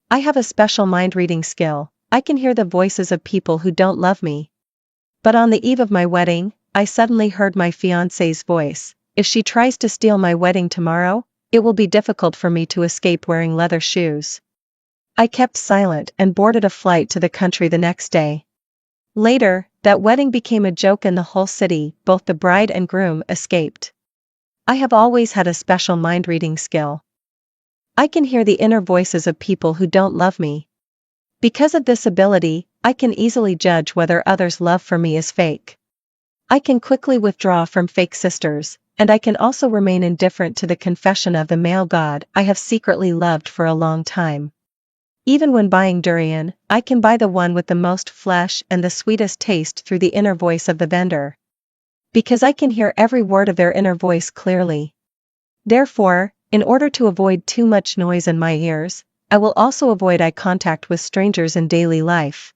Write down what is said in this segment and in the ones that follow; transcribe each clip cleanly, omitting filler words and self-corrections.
I have a special mind-reading skill. I can hear the voices of people who don't love me. But on the eve of my wedding, I suddenly heard my fiancé's voice. If she tries to steal my wedding tomorrow, it will be difficult for me to escape wearing leather shoes. I kept silent and boarded a flight to the country the next day. Later, that wedding became a joke in the whole city. Both the bride and groom escaped. I have always had a special mind-reading skill. I can hear the inner voices of people who don't love me. Because of this ability, I can easily judge whether others' love for me is fake. I can quickly withdraw from fake sisters, and I can also remain indifferent to the confession of the male god I have secretly loved for a long time. Even when buying durian, I can buy the one with the most flesh and the sweetest taste through the inner voice of the vendor. Because I can hear every word of their inner voice clearly. Therefore, in order to avoid too much noise in my ears, I will also avoid eye contact with strangers in daily life.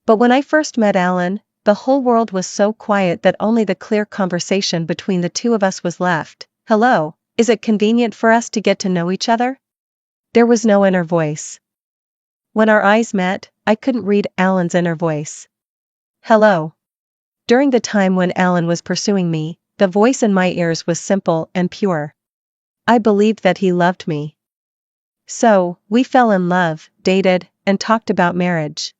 But when I first met Alan, the whole world was so quiet that only the clear conversation between the two of us was left. Hello, is it convenient for us to get to know each other? There was no inner voice. When our eyes met, I couldn't read Alan's inner voice. Hello. During the time when Alan was pursuing me, the voice in my ears was simple and pure. I believed that he loved me. So, we fell in love, dated, and talked about marriage.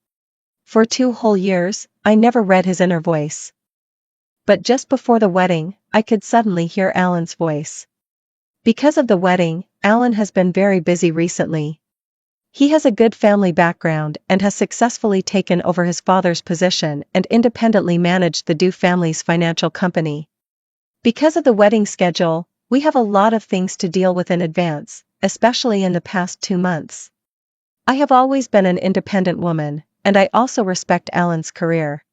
For 2 whole years, I never read his inner voice. But just before the wedding, I could suddenly hear Alan's voice. Because of the wedding, Alan has been very busy recently. He has a good family background and has successfully taken over his father's position and independently managed the Du family's financial company. Because of the wedding schedule, we have a lot of things to deal with in advance, especially in the past 2 months. I have always been an independent woman, and I also respect Alan's career.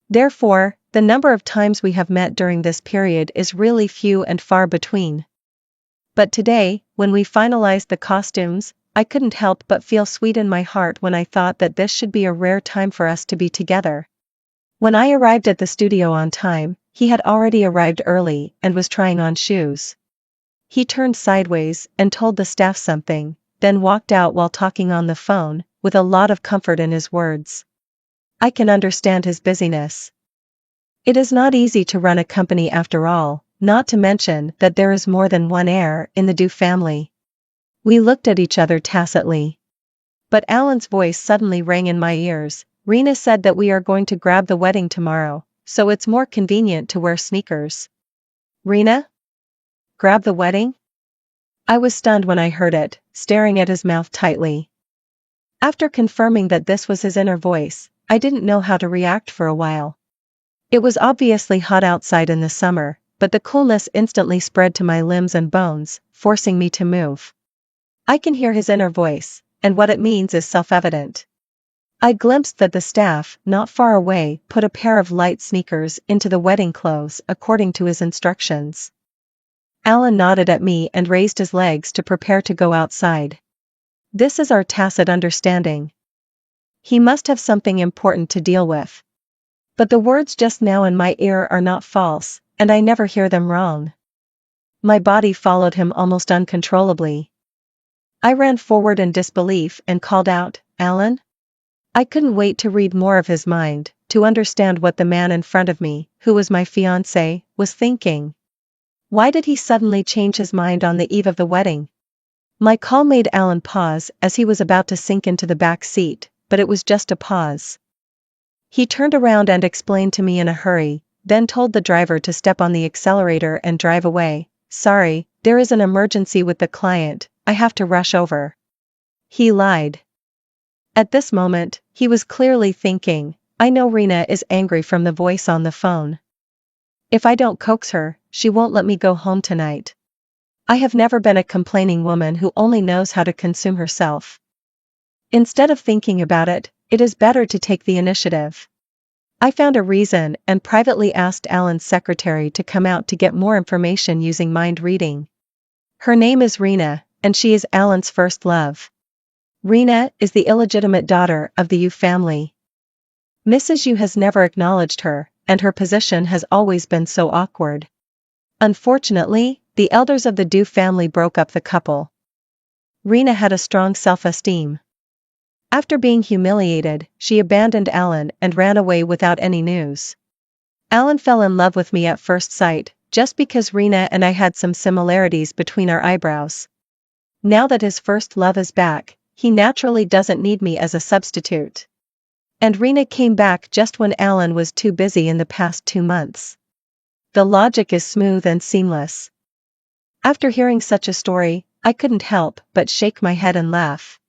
Therefore, the number of times we have met during this period is really few and far between. But today, when we finalized the costumes, I couldn't help but feel sweet in my heart when I thought that this should be a rare time for us to be together. When I arrived at the studio on time, he had already arrived early and was trying on shoes. He turned sideways and told the staff something, then walked out while talking on the phone, with a lot of comfort in his words. I can understand his busyness. It is not easy to run a company after all, not to mention that there is more than one heir in the Du family. We looked at each other tacitly. But Alan's voice suddenly rang in my ears. Rena said that we are going to grab the wedding tomorrow, so it's more convenient to wear sneakers. Rena? Grab the wedding? I was stunned when I heard it, staring at his mouth tightly. After confirming that this was his inner voice, I didn't know how to react for a while. It was obviously hot outside in the summer, but the coolness instantly spread to my limbs and bones, forcing me to move. I can hear his inner voice, and what it means is self-evident. I glimpsed that the staff, not far away, put a pair of light sneakers into the wedding clothes according to his instructions. Alan nodded at me and raised his legs to prepare to go outside. This is our tacit understanding. He must have something important to deal with. But the words just now in my ear are not false, and I never hear them wrong. My body followed him almost uncontrollably. I ran forward in disbelief and called out, Alan? I couldn't wait to read more of his mind, to understand what the man in front of me, who was my fiancé, was thinking. Why did he suddenly change his mind on the eve of the wedding? My call made Alan pause as he was about to sink into the back seat, but it was just a pause. He turned around and explained to me in a hurry, then told the driver to step on the accelerator and drive away. Sorry, there is an emergency with the client, I have to rush over. He lied. At this moment, he was clearly thinking, I know Rena is angry from the voice on the phone. If I don't coax her, she won't let me go home tonight. I have never been a complaining woman who only knows how to consume herself. Instead of thinking about it, it is better to take the initiative. I found a reason and privately asked Alan's secretary to come out to get more information using mind reading. Her name is Rena, and she is Alan's first love. Rena is the illegitimate daughter of the Yu family. Mrs. Yu has never acknowledged her, and her position has always been so awkward. Unfortunately, the elders of the Du family broke up the couple. Rena had a strong self-esteem. After being humiliated, she abandoned Alan and ran away without any news. Alan fell in love with me at first sight, just because Rena and I had some similarities between our eyebrows. Now that his first love is back, he naturally doesn't need me as a substitute. And Rena came back just when Alan was too busy in the past 2 months. The logic is smooth and seamless. After hearing such a story, I couldn't help but shake my head and laugh.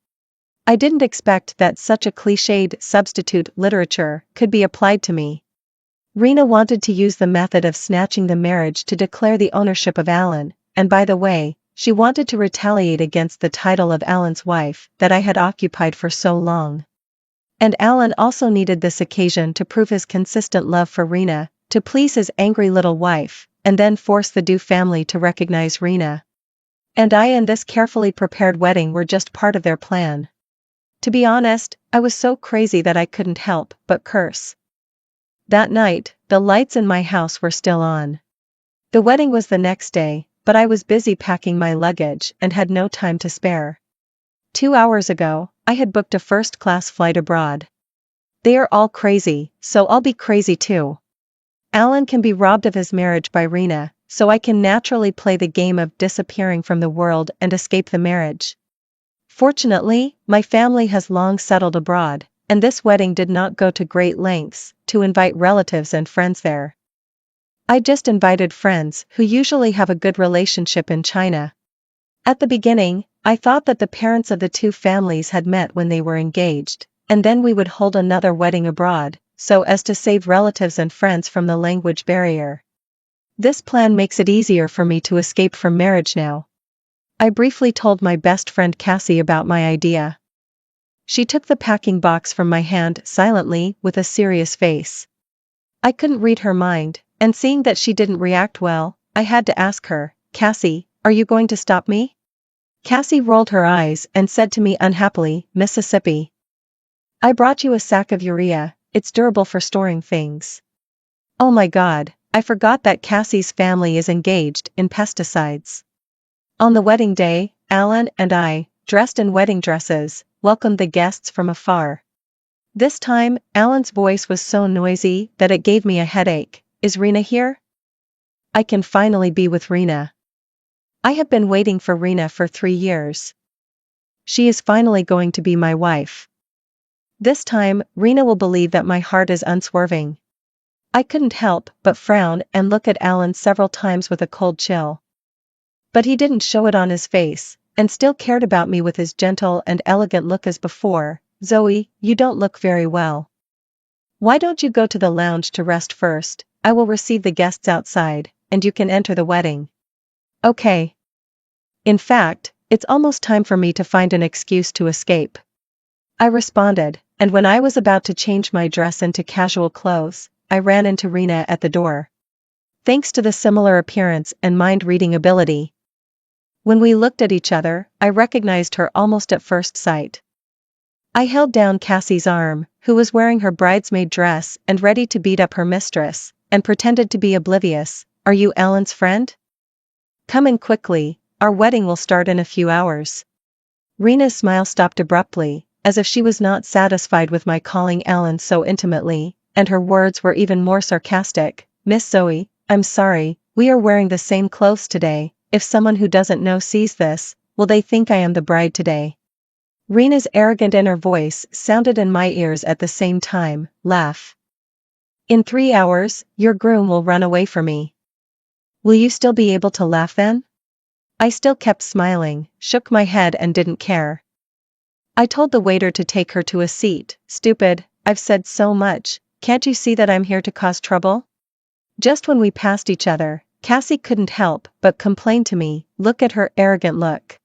I didn't expect that such a cliched substitute literature could be applied to me. Rena wanted to use the method of snatching the marriage to declare the ownership of Alan, and by the way, she wanted to retaliate against the title of Alan's wife that I had occupied for so long. And Alan also needed this occasion to prove his consistent love for Rena, to please his angry little wife, and then force the Du family to recognize Rena. And I and this carefully prepared wedding were just part of their plan. To be honest, I was so crazy that I couldn't help but curse. That night, the lights in my house were still on. The wedding was the next day, but I was busy packing my luggage and had no time to spare. 2 hours ago, I had booked a first-class flight abroad. They are all crazy, so I'll be crazy too. Alan can be robbed of his marriage by Rena, so I can naturally play the game of disappearing from the world and escape the marriage. Fortunately, my family has long settled abroad, and this wedding did not go to great lengths to invite relatives and friends there. I just invited friends who usually have a good relationship in China. At the beginning, I thought that the parents of the 2 families had met when they were engaged, and then we would hold another wedding abroad, so as to save relatives and friends from the language barrier. This plan makes it easier for me to escape from marriage now. I briefly told my best friend Cassie about my idea. She took the packing box from my hand silently with a serious face. I couldn't read her mind, and seeing that she didn't react well, I had to ask her, "Cassie, are you going to stop me?" Cassie rolled her eyes and said to me unhappily, "Mississippi. I brought you a sack of urea, it's durable for storing things." Oh my God, I forgot that Cassie's family is engaged in pesticides. On the wedding day, Alan and I, dressed in wedding dresses, welcomed the guests from afar. This time, Alan's voice was so noisy that it gave me a headache. "Is Rena here? I can finally be with Rena. I have been waiting for Rena for 3 years. She is finally going to be my wife. This time, Rena will believe that my heart is unswerving." I couldn't help but frown and look at Alan several times with a cold chill. But he didn't show it on his face, and still cared about me with his gentle and elegant look as before. "Zoe, you don't look very well. Why don't you go to the lounge to rest first? I will receive the guests outside, and you can enter the wedding." "Okay." In fact, it's almost time for me to find an excuse to escape. I responded, and when I was about to change my dress into casual clothes, I ran into Rena at the door. Thanks to the similar appearance and mind-reading ability. When we looked at each other, I recognized her almost at first sight. I held down Cassie's arm, who was wearing her bridesmaid dress and ready to beat up her mistress, and pretended to be oblivious. "Are you Alan's friend? Come in quickly, our wedding will start in a few hours." Rena's smile stopped abruptly, as if she was not satisfied with my calling Alan so intimately, and her words were even more sarcastic. "Miss Zoe, I'm sorry, we are wearing the same clothes today. If someone who doesn't know sees this, will they think I am the bride today?" Rena's arrogant inner voice sounded in my ears at the same time. "Laugh. In 3 hours, your groom will run away from me. Will you still be able to laugh then?" I still kept smiling, shook my head and didn't care. I told the waiter to take her to a seat. "Stupid, I've said so much, can't you see that I'm here to cause trouble?" Just when we passed each other, Cassie couldn't help but complain to me. "Look at her arrogant look.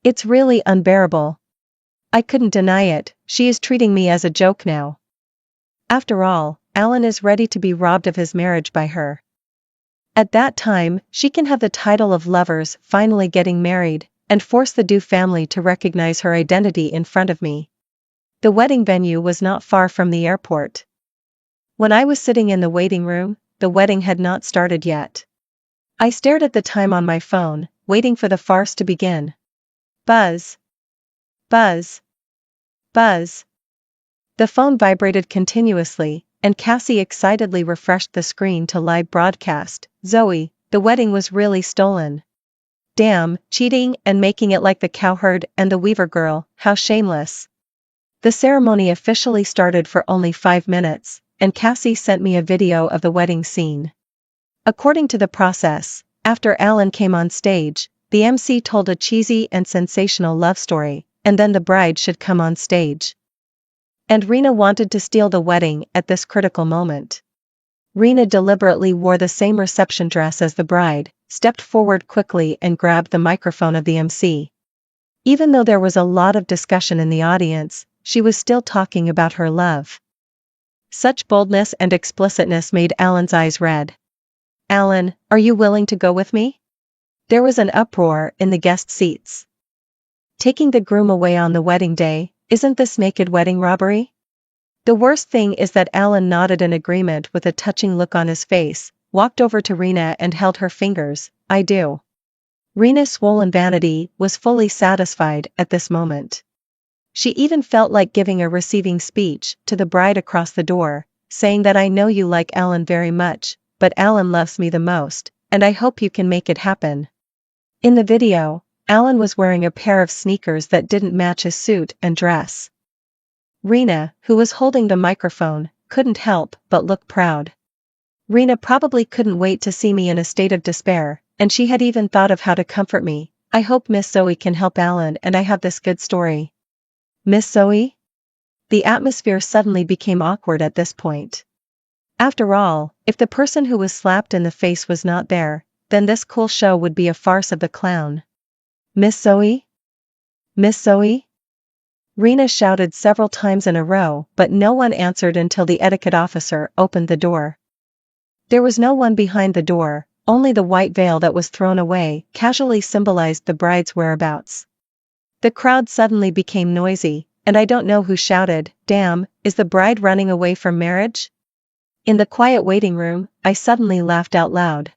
It's really unbearable." I couldn't deny it, she is treating me as a joke now. After all, Alan is ready to be robbed of his marriage by her. At that time, she can have the title of lovers finally getting married, and force the Du family to recognize her identity in front of me. The wedding venue was not far from the airport. When I was sitting in the waiting room, the wedding had not started yet. I stared at the time on my phone, waiting for the farce to begin. Buzz. Buzz. Buzz. The phone vibrated continuously, and Cassie excitedly refreshed the screen to live broadcast. Zoe, the wedding was really stolen. Damn, cheating and making it like the cowherd and the weaver girl, how shameless. The ceremony officially started for only 5 minutes, and Cassie sent me a video of the wedding scene. According to the process, after Alan came on stage, the MC told a cheesy and sensational love story, and then the bride should come on stage. And Rena wanted to steal the wedding at this critical moment. Rena deliberately wore the same reception dress as the bride, stepped forward quickly and grabbed the microphone of the MC. Even though there was a lot of discussion in the audience, she was still talking about her love. Such boldness and explicitness made Alan's eyes red. Alan, are you willing to go with me? There was an uproar in the guest seats. Taking the groom away on the wedding day, isn't this naked wedding robbery? The worst thing is that Alan nodded in agreement with a touching look on his face, walked over to Rena and held her fingers. I do. Rena's swollen vanity was fully satisfied at this moment. She even felt like giving a receiving speech to the bride across the door, saying that I know you like Alan very much, but Alan loves me the most, and I hope you can make it happen. In the video, Alan was wearing a pair of sneakers that didn't match his suit and dress. Rena, who was holding the microphone, couldn't help but look proud. Rena probably couldn't wait to see me in a state of despair, and she had even thought of how to comfort me. I hope Miss Zoe can help Alan and I have this good story. Miss Zoe? The atmosphere suddenly became awkward at this point. After all, if the person who was slapped in the face was not there, then this cool show would be a farce of the clown. Miss Zoe? Miss Zoe? Rena shouted several times in a row, but no one answered until the etiquette officer opened the door. There was no one behind the door, only the white veil that was thrown away casually symbolized the bride's whereabouts. The crowd suddenly became noisy, and I don't know who shouted, "Damn, is the bride running away from marriage?" In the quiet waiting room, I suddenly laughed out loud.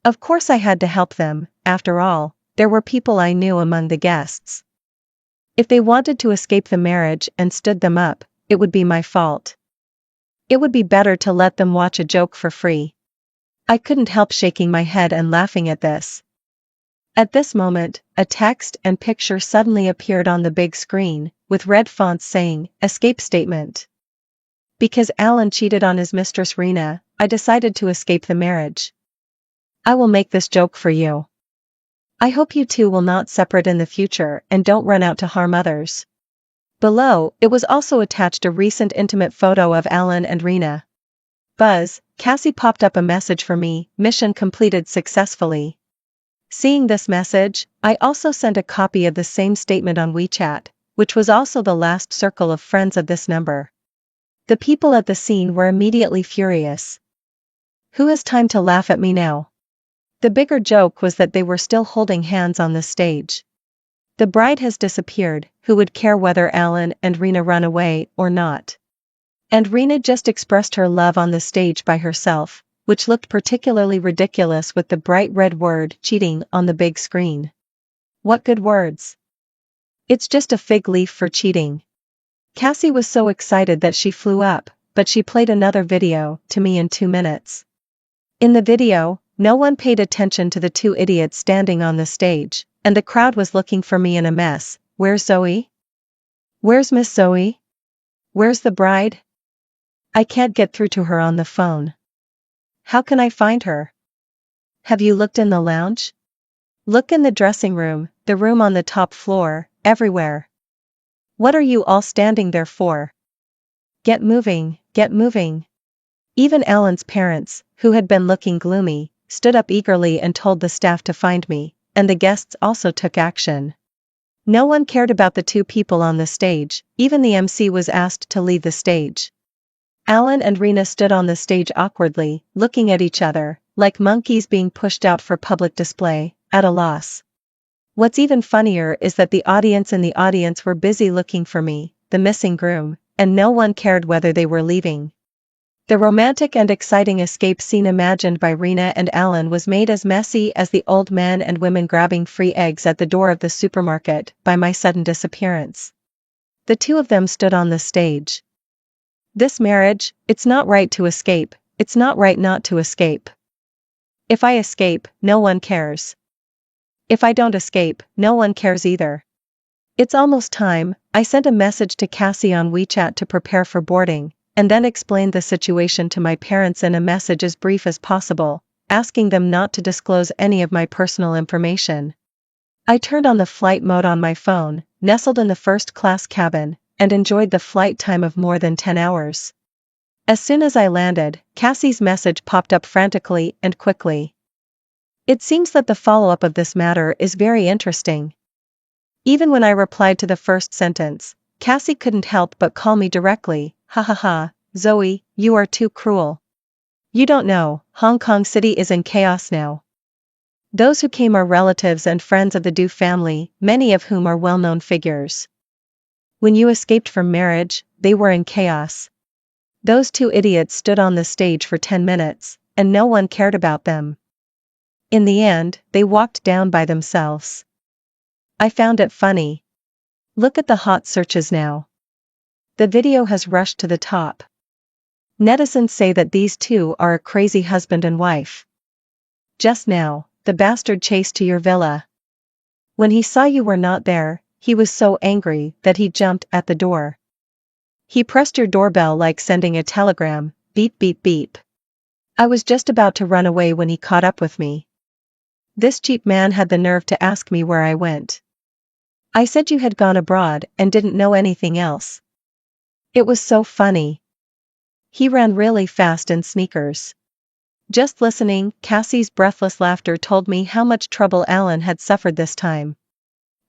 Of course I had to help them, after all, there were people I knew among the guests. If they wanted to escape the marriage and stood them up, it would be my fault. It would be better to let them watch a joke for free. I couldn't help shaking my head and laughing at this. At this moment, a text and picture suddenly appeared on the big screen, with red fonts saying, "Escape statement." Because Alan cheated on his mistress Rena, I decided to escape the marriage. I will make this joke for you. I hope you two will not separate in the future and don't run out to harm others. Below, it was also attached a recent intimate photo of Alan and Rena. Buzz, Cassie popped up a message for me, mission completed successfully. Seeing this message, I also sent a copy of the same statement on WeChat, which was also the last circle of friends of this number. The people at the scene were immediately furious. Who has time to laugh at me now? The bigger joke was that they were still holding hands on the stage. The bride has disappeared, who would care whether Alan and Rena run away or not? And Rena just expressed her love on the stage by herself, which looked particularly ridiculous with the bright red word cheating on the big screen. What good words? It's just a fig leaf for cheating. Cassie was so excited that she flew up, but she played another video to me in 2 minutes. In the video, no one paid attention to the two idiots standing on the stage, and the crowd was looking for me in a mess. Where's Zoe? Where's Miss Zoe? Where's the bride? I can't get through to her on the phone. How can I find her? Have you looked in the lounge? Look in the dressing room, the room on the top floor, everywhere. What are you all standing there for? Get moving, get moving. Even Alan's parents, who had been looking gloomy, stood up eagerly and told the staff to find me, and the guests also took action. No one cared about the two people on the stage, even the MC was asked to leave the stage. Alan and Rena stood on the stage awkwardly, looking at each other, like monkeys being pushed out for public display, at a loss. What's even funnier is that the audience in the audience were busy looking for me, the missing groom, and no one cared whether they were leaving. The romantic and exciting escape scene imagined by Rena and Alan was made as messy as the old men and women grabbing free eggs at the door of the supermarket by my sudden disappearance. The two of them stood on the stage. This marriage, it's not right to escape, it's not right not to escape. If I escape, no one cares. If I don't escape, no one cares either. It's almost time. I sent a message to Cassie on WeChat to prepare for boarding, and then explained the situation to my parents in a message as brief as possible, asking them not to disclose any of my personal information. I turned on the flight mode on my phone, nestled in the first-class cabin, and enjoyed the flight time of more than 10 hours. As soon as I landed, Cassie's message popped up frantically and quickly. It seems that the follow-up of this matter is very interesting. Even when I replied to the first sentence, Cassie couldn't help but call me directly. Ha ha ha, Zoe, you are too cruel. You don't know, Hong Kong City is in chaos now. Those who came are relatives and friends of the Du family, many of whom are well-known figures. When you escaped from marriage, they were in chaos. Those two idiots stood on the stage for 10 minutes, and no one cared about them. In the end, they walked down by themselves. I found it funny. Look at the hot searches now. The video has rushed to the top. Netizens say that these two are a crazy husband and wife. Just now, the bastard chased to your villa. When he saw you were not there, he was so angry that he jumped at the door. He pressed your doorbell like sending a telegram, beep beep beep. I was just about to run away when he caught up with me. This cheap man had the nerve to ask me where I went. I said you had gone abroad and didn't know anything else. It was so funny. He ran really fast in sneakers. Just listening, Cassie's breathless laughter told me how much trouble Alan had suffered this time.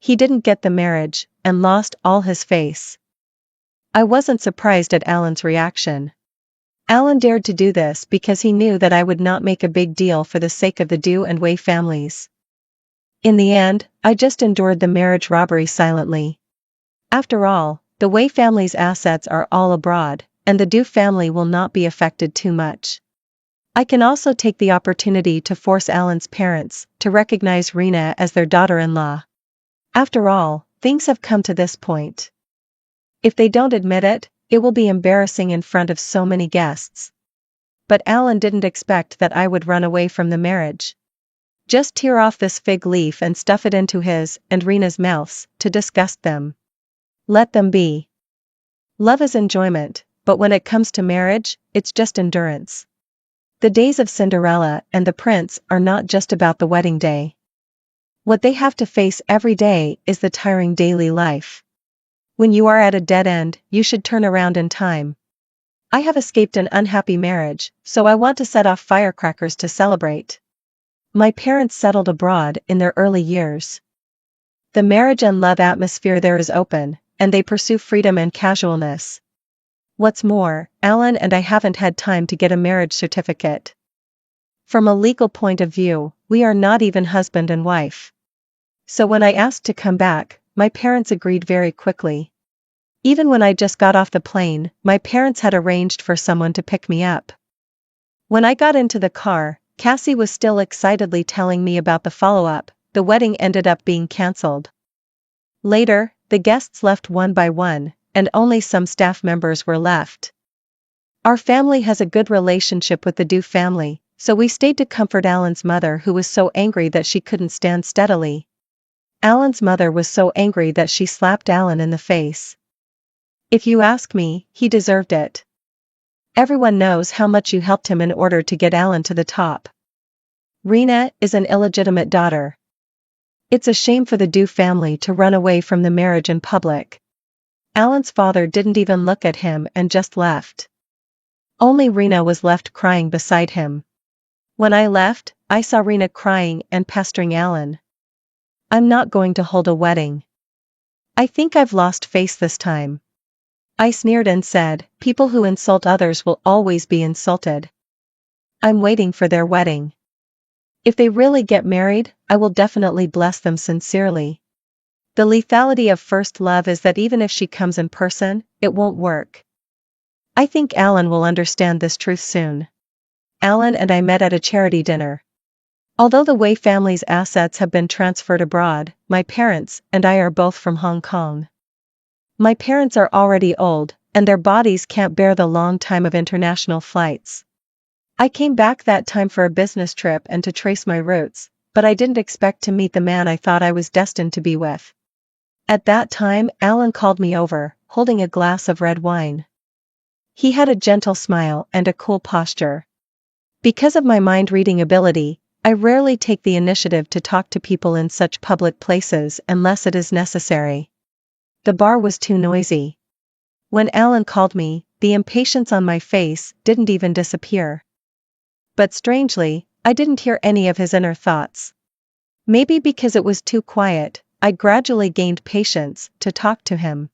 He didn't get the marriage, and lost all his face. I wasn't surprised at Alan's reaction. Alan dared to do this because he knew that I would not make a big deal for the sake of the Du and Wei families. In the end, I just endured the marriage robbery silently. After all, the Wei family's assets are all abroad, and the Du family will not be affected too much. I can also take the opportunity to force Alan's parents to recognize Rena as their daughter-in-law. After all, things have come to this point. If they don't admit it, it will be embarrassing in front of so many guests. But Alan didn't expect that I would run away from the marriage. Just tear off this fig leaf and stuff it into his and Rena's mouths to disgust them. Let them be. Love is enjoyment, but when it comes to marriage, it's just endurance. The days of Cinderella and the prince are not just about the wedding day. What they have to face every day is the tiring daily life. When you are at a dead end, you should turn around in time. I have escaped an unhappy marriage, so I want to set off firecrackers to celebrate. My parents settled abroad in their early years. The marriage and love atmosphere there is open, and they pursue freedom and casualness. What's more, Alan and I haven't had time to get a marriage certificate. From a legal point of view, we are not even husband and wife. So when I asked to come back, my parents agreed very quickly. Even when I just got off the plane, my parents had arranged for someone to pick me up. When I got into the car, Cassie was still excitedly telling me about the follow-up. The wedding ended up being cancelled. Later, the guests left one by one, and only some staff members were left. Our family has a good relationship with the Du family, so we stayed to comfort Alan's mother, who was so angry that she couldn't stand steadily. Alan's mother was so angry that she slapped Alan in the face. If you ask me, he deserved it. Everyone knows how much you helped him in order to get Alan to the top. Rena is an illegitimate daughter. It's a shame for the Du family to run away from the marriage in public. Alan's father didn't even look at him and just left. Only Rena was left crying beside him. When I left, I saw Rena crying and pestering Alan. I'm not going to hold a wedding. I think I've lost face this time. I sneered and said, people who insult others will always be insulted. I'm waiting for their wedding. If they really get married, I will definitely bless them sincerely. The lethality of first love is that even if she comes in person, it won't work. I think Alan will understand this truth soon. Alan and I met at a charity dinner. Although the Wei family's assets have been transferred abroad, my parents and I are both from Hong Kong. My parents are already old, and their bodies can't bear the long time of international flights. I came back that time for a business trip and to trace my roots, but I didn't expect to meet the man I thought I was destined to be with. At that time, Alan called me over, holding a glass of red wine. He had a gentle smile and a cool posture. Because of my mind-reading ability, I rarely take the initiative to talk to people in such public places unless it is necessary. The bar was too noisy. When Alan called me, the impatience on my face didn't even disappear. But strangely, I didn't hear any of his inner thoughts. Maybe because it was too quiet, I gradually gained patience to talk to him.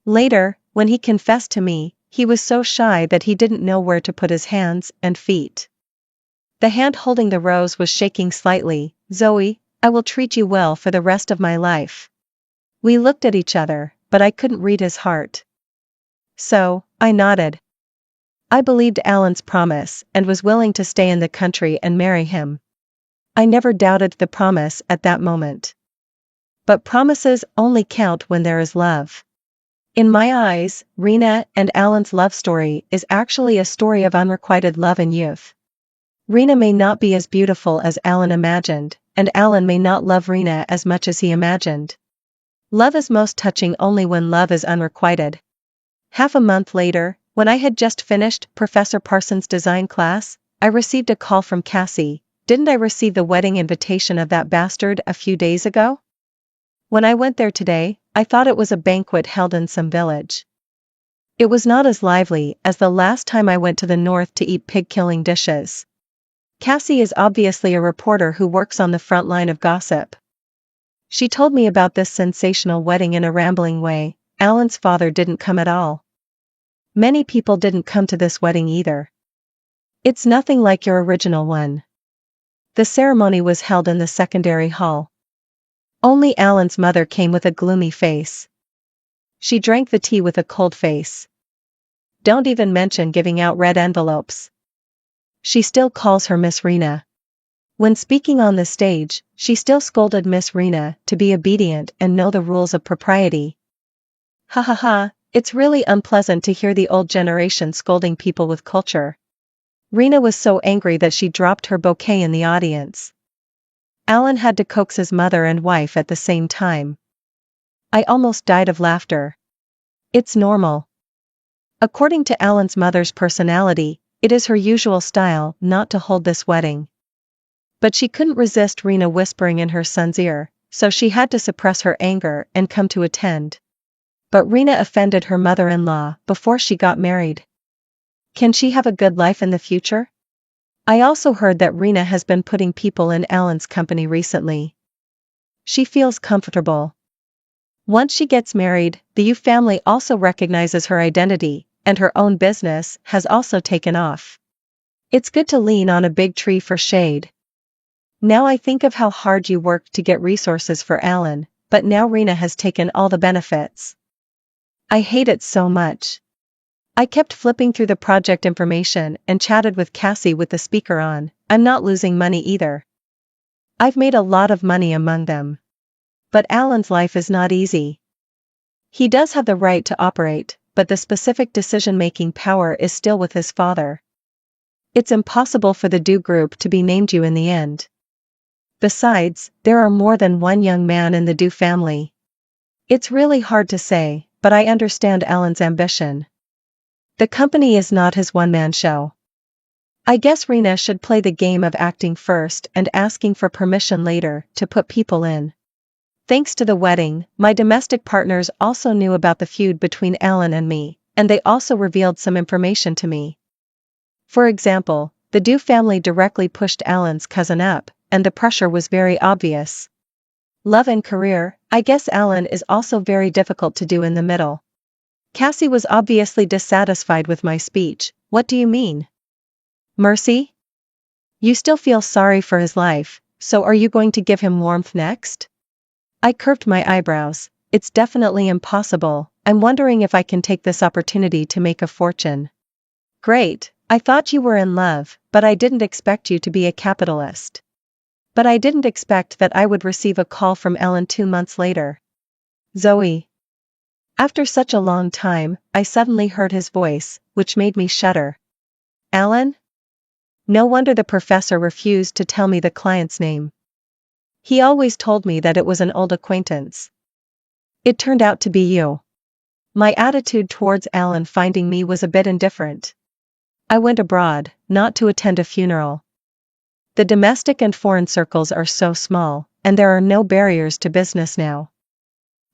Later, when he confessed to me, he was so shy that he didn't know where to put his hands and feet. The hand holding the rose was shaking slightly. "Zoe, I will treat you well for the rest of my life." We looked at each other, but I couldn't read his heart. So, I nodded. I believed Alan's promise and was willing to stay in the country and marry him. I never doubted the promise at that moment. But promises only count when there is love. In my eyes, Rena and Alan's love story is actually a story of unrequited love and youth. Rena may not be as beautiful as Alan imagined, and Alan may not love Rena as much as he imagined. Love is most touching only when love is unrequited. Half a month later, when I had just finished Professor Parsons' design class, I received a call from Cassie. "Didn't I receive the wedding invitation of that bastard a few days ago? When I went there today, I thought it was a banquet held in some village. It was not as lively as the last time I went to the north to eat pig-killing dishes." Cassie is obviously a reporter who works on the front line of gossip. She told me about this sensational wedding in a rambling way. Alan's father didn't come at all. Many people didn't come to this wedding either. It's nothing like your original one. The ceremony was held in the secondary hall. Only Alan's mother came with a gloomy face. She drank the tea with a cold face. Don't even mention giving out red envelopes. She still calls her Miss Rena. When speaking on the stage, she still scolded Miss Rena to be obedient and know the rules of propriety. Ha ha ha, it's really unpleasant to hear the old generation scolding people with culture. Rena was so angry that she dropped her bouquet in the audience. Alan had to coax his mother and wife at the same time. I almost died of laughter. It's normal. According to Alan's mother's personality, it is her usual style not to hold this wedding. But she couldn't resist Rena whispering in her son's ear, so she had to suppress her anger and come to attend. But Rena offended her mother-in-law before she got married. Can she have a good life in the future? I also heard that Rena has been putting people in Alan's company recently. She feels comfortable. Once she gets married, the Yu family also recognizes her identity, and her own business has also taken off. It's good to lean on a big tree for shade. Now I think of how hard you worked to get resources for Alan, but now Rena has taken all the benefits. I hate it so much. I kept flipping through the project information and chatted with Cassie with the speaker on. I'm not losing money either. I've made a lot of money among them. But Alan's life is not easy. He does have the right to operate, but the specific decision-making power is still with his father. It's impossible for the Do group to be named you in the end. Besides, there are more than one young man in the Do family. It's really hard to say, but I understand Alan's ambition. The company is not his one-man show. I guess Rena should play the game of acting first and asking for permission later to put people in. Thanks to the wedding, my domestic partners also knew about the feud between Alan and me, and they also revealed some information to me. For example, the Do family directly pushed Alan's cousin up, and the pressure was very obvious. Love and career, I guess Alan is also very difficult to do in the middle. Cassie was obviously dissatisfied with my speech. What do you mean? Mercy? You still feel sorry for his life, so are you going to give him warmth next? I curved my eyebrows. It's definitely impossible. I'm wondering if I can take this opportunity to make a fortune. Great, I thought you were in love, but I didn't expect you to be a capitalist. But I didn't expect that I would receive a call from Ellen 2 months later. Zoe. After such a long time, I suddenly heard his voice, which made me shudder. Alan? No wonder the professor refused to tell me the client's name. He always told me that it was an old acquaintance. It turned out to be you. My attitude towards Alan finding me was a bit indifferent. I went abroad, not to attend a funeral. The domestic and foreign circles are so small, and there are no barriers to business now.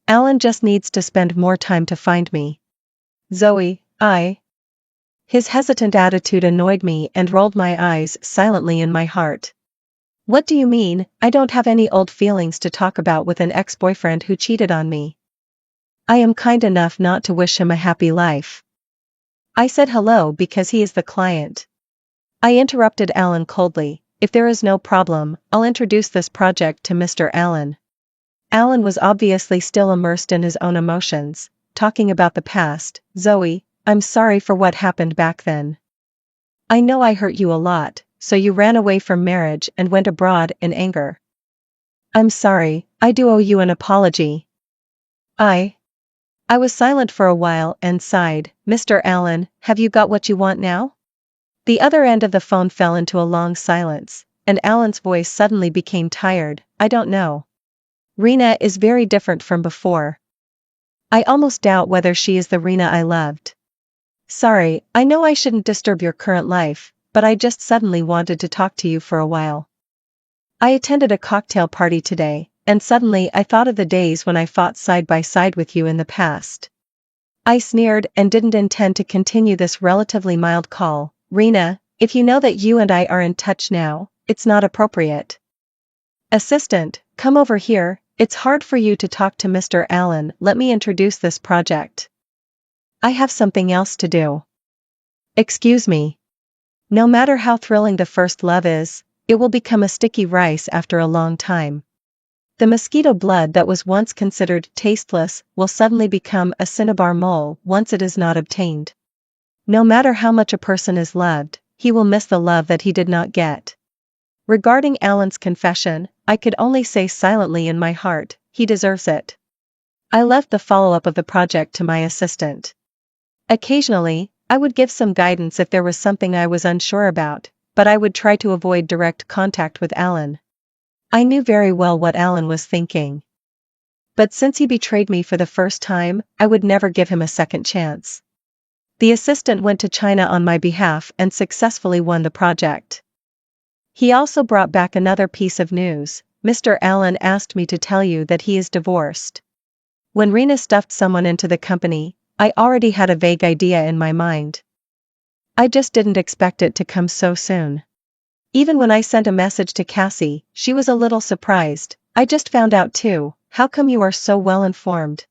Alan just needs to spend more time to find me. Zoe, His hesitant attitude annoyed me and rolled my eyes silently in my heart. What do you mean? I don't have any old feelings to talk about with an ex-boyfriend who cheated on me. I am kind enough not to wish him a happy life. I said hello because he is the client. I interrupted Alan coldly. If there is no problem, I'll introduce this project to Mr. Alan. Alan was obviously still immersed in his own emotions, talking about the past. Zoe, I'm sorry for what happened back then. I know I hurt you a lot, so you ran away from marriage and went abroad in anger. I'm sorry, I do owe you an apology. I was silent for a while and sighed. Mr. Allen, have you got what you want now? The other end of the phone fell into a long silence, and Alan's voice suddenly became tired. I don't know. Rena is very different from before. I almost doubt whether she is the Rena I loved. Sorry, I know I shouldn't disturb your current life, but I just suddenly wanted to talk to you for a while. I attended a cocktail party today, and suddenly I thought of the days when I fought side by side with you in the past. I sneered and didn't intend to continue this relatively mild call. Rena, if you know that you and I are in touch now, it's not appropriate. Assistant, come over here. It's hard for you to talk to Mr. Allen. Let me introduce this project. I have something else to do. Excuse me. No matter how thrilling the first love is, it will become a sticky rice after a long time. The mosquito blood that was once considered tasteless will suddenly become a cinnabar mole once it is not obtained. No matter how much a person is loved, he will miss the love that he did not get. Regarding Alan's confession, I could only say silently in my heart, he deserves it. I left the follow-up of the project to my assistant. Occasionally, I would give some guidance if there was something I was unsure about, but I would try to avoid direct contact with Alan. I knew very well what Alan was thinking. But since he betrayed me for the first time, I would never give him a second chance. The assistant went to China on my behalf and successfully won the project. He also brought back another piece of news. Mr. Allen asked me to tell you that he is divorced. When Rena stuffed someone into the company, I already had a vague idea in my mind. I just didn't expect it to come so soon. Even when I sent a message to Cassie, she was a little surprised. I just found out too. How come you are so well informed?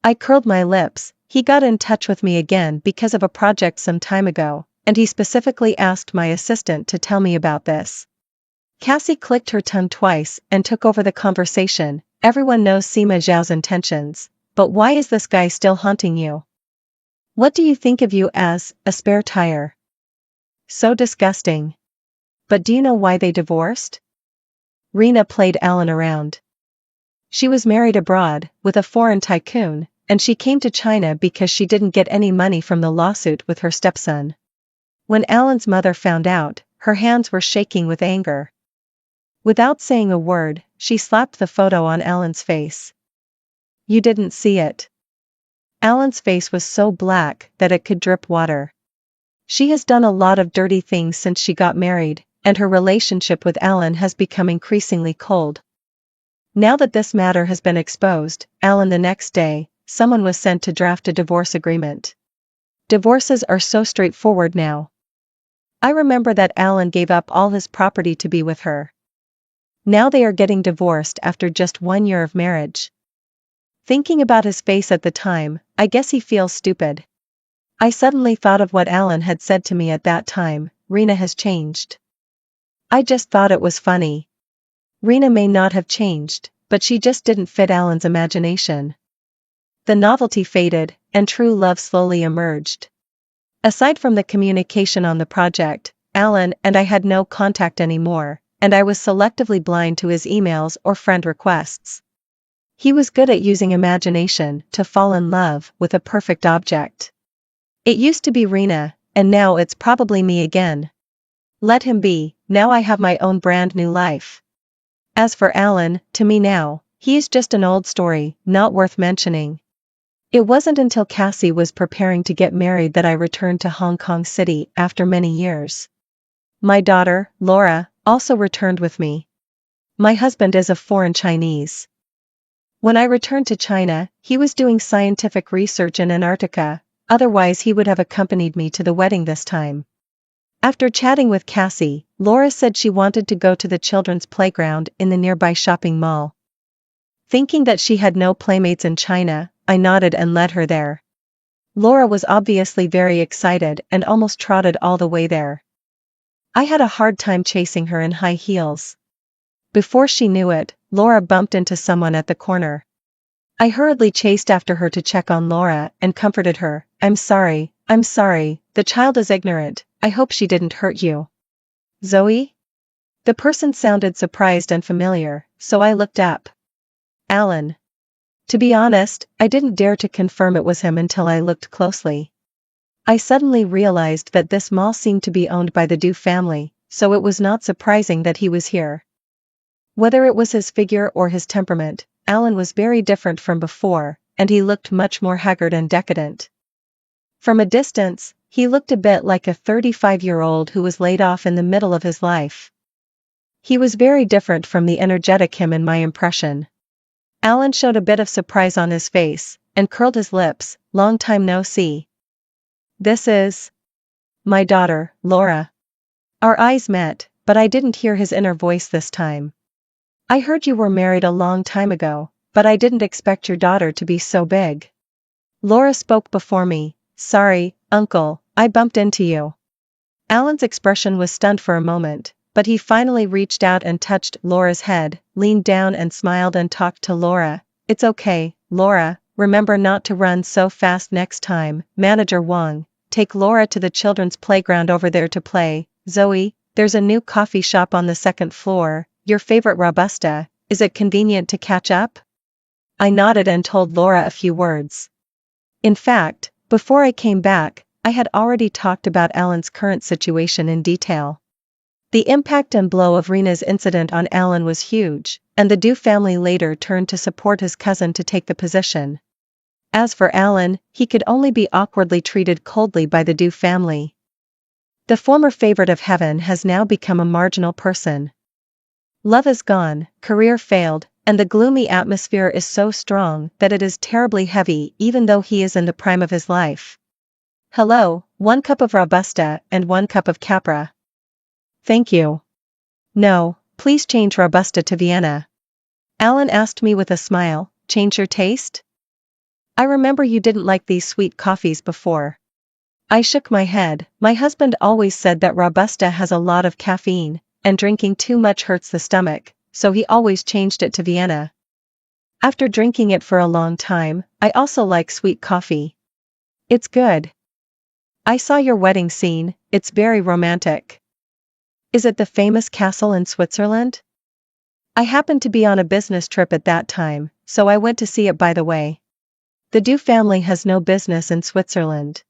I curled my lips. He got in touch with me again because of a project some time ago, and he specifically asked my assistant to tell me about this. Cassie clicked her tongue twice and took over the conversation. Everyone knows Sima Zhao's intentions, but why is this guy still haunting you? What do you think of you as a spare tire? So disgusting. But do you know why they divorced? Rena played Alan around. She was married abroad, with a foreign tycoon, and she came to China because she didn't get any money from the lawsuit with her stepson. When Alan's mother found out, her hands were shaking with anger. Without saying a word, she slapped the photo on Alan's face. You didn't see it. Alan's face was so black that it could drip water. She has done a lot of dirty things since she got married, and her relationship with Alan has become increasingly cold. Now that this matter has been exposed, Alan the next day, someone was sent to draft a divorce agreement. Divorces are so straightforward now. I remember that Alan gave up all his property to be with her. Now they are getting divorced after just 1 year of marriage. Thinking about his face at the time, I guess he feels stupid. I suddenly thought of what Alan had said to me at that time. Rena has changed. I just thought it was funny. Rena may not have changed, but she just didn't fit Alan's imagination. The novelty faded, and true love slowly emerged. Aside from the communication on the project, Alan and I had no contact anymore, and I was selectively blind to his emails or friend requests. He was good at using imagination to fall in love with a perfect object. It used to be Rena, and now it's probably me again. Let him be, now I have my own brand new life. As for Alan, to me now, he is just an old story, not worth mentioning. It wasn't until Cassie was preparing to get married that I returned to Hong Kong City after many years. My daughter, Laura, also returned with me. My husband is a foreign Chinese. When I returned to China, he was doing scientific research in Antarctica, otherwise he would have accompanied me to the wedding this time. After chatting with Cassie, Laura said she wanted to go to the children's playground in the nearby shopping mall. Thinking that she had no playmates in China, I nodded and led her there. Laura was obviously very excited and almost trotted all the way there. I had a hard time chasing her in high heels. Before she knew it, Laura bumped into someone at the corner. I hurriedly chased after her to check on Laura and comforted her. I'm sorry, the child is ignorant, I hope she didn't hurt you. Zoe? The person sounded surprised and familiar, so I looked up. Alan. To be honest, I didn't dare to confirm it was him until I looked closely. I suddenly realized that this mall seemed to be owned by the Du family, so it was not surprising that he was here. Whether it was his figure or his temperament, Alan was very different from before, and he looked much more haggard and decadent. From a distance, he looked a bit like a 35-year-old who was laid off in the middle of his life. He was very different from the energetic him in my impression. Alan showed a bit of surprise on his face, and curled his lips. Long time no see. This is my daughter, Laura. Our eyes met, but I didn't hear his inner voice this time. I heard you were married a long time ago, but I didn't expect your daughter to be so big. Laura spoke before me. Sorry, uncle, I bumped into you. Alan's expression was stunned for a moment, but he finally reached out and touched Laura's head, leaned down and smiled and talked to Laura. It's okay, Laura, remember not to run so fast next time. Manager Wang, take Laura to the children's playground over there to play. Zoe, there's a new coffee shop on the second floor. Your favorite Robusta, is it convenient to catch up? I nodded and told Laura a few words. In fact, before I came back, I had already talked about Alan's current situation in detail. The impact and blow of Rena's incident on Alan was huge, and the Du family later turned to support his cousin to take the position. As for Alan, he could only be awkwardly treated coldly by the Du family. The former favorite of heaven has now become a marginal person. Love is gone, career failed, and the gloomy atmosphere is so strong that it is terribly heavy even though he is in the prime of his life. Hello, 1 cup of Robusta and 1 cup of Capra. Thank you. No, please change Robusta to Vienna. Alan asked me with a smile, change your taste? I remember you didn't like these sweet coffees before. I shook my head. My husband always said that Robusta has a lot of caffeine, and drinking too much hurts the stomach, so he always changed it to Vienna. After drinking it for a long time, I also like sweet coffee. It's good. I saw your wedding scene, it's very romantic. Is it the famous castle in Switzerland? I happened to be on a business trip at that time, so I went to see it by the way. The Du family has no business in Switzerland.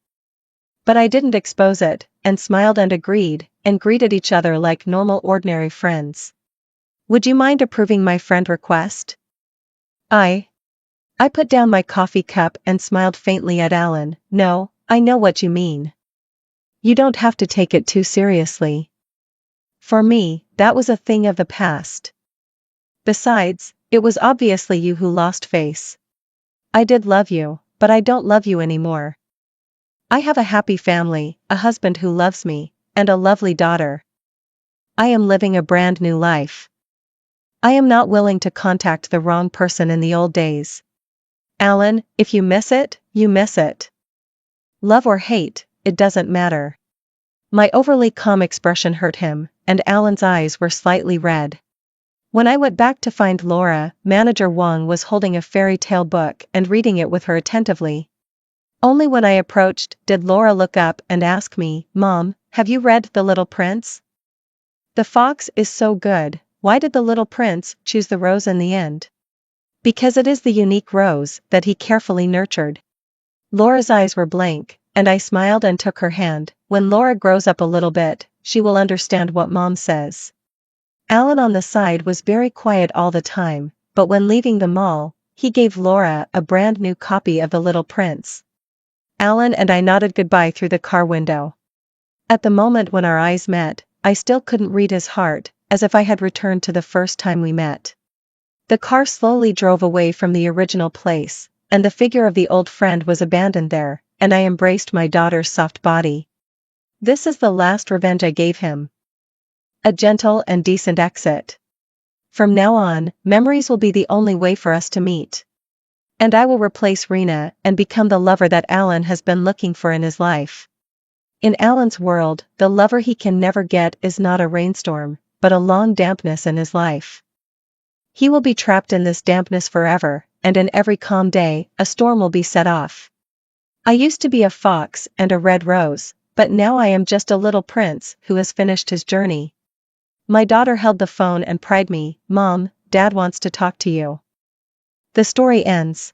But I didn't expose it, and smiled and agreed, and greeted each other like normal ordinary friends. Would you mind approving my friend request? I put down my coffee cup and smiled faintly at Alan. No, I know what you mean. You don't have to take it too seriously. For me, that was a thing of the past. Besides, it was obviously you who lost face. I did love you, but I don't love you anymore. I have a happy family, a husband who loves me, and a lovely daughter. I am living a brand new life. I am not willing to contact the wrong person in the old days. Alan, if you miss it, you miss it. Love or hate, it doesn't matter. My overly calm expression hurt him, and Alan's eyes were slightly red. When I went back to find Laura, Manager Wang was holding a fairy tale book and reading it with her attentively. Only when I approached did Laura look up and ask me, Mom, have you read The Little Prince? The fox is so good, why did the little prince choose the rose in the end? Because it is the unique rose that he carefully nurtured. Laura's eyes were blank, and I smiled and took her hand. When Laura grows up a little bit, she will understand what Mom says. Alan on the side was very quiet all the time, but when leaving the mall, he gave Laura a brand new copy of The Little Prince. Alan and I nodded goodbye through the car window. At the moment when our eyes met, I still couldn't read his heart, as if I had returned to the first time we met. The car slowly drove away from the original place, and the figure of the old friend was abandoned there, and I embraced my daughter's soft body. This is the last revenge I gave him. A gentle and decent exit. From now on, memories will be the only way for us to meet. And I will replace Rena and become the lover that Alan has been looking for in his life. In Alan's world, the lover he can never get is not a rainstorm, but a long dampness in his life. He will be trapped in this dampness forever, and in every calm day, a storm will be set off. I used to be a fox and a red rose, but now I am just a little prince who has finished his journey. My daughter held the phone and pried me, "Mom, Dad wants to talk to you." The story ends.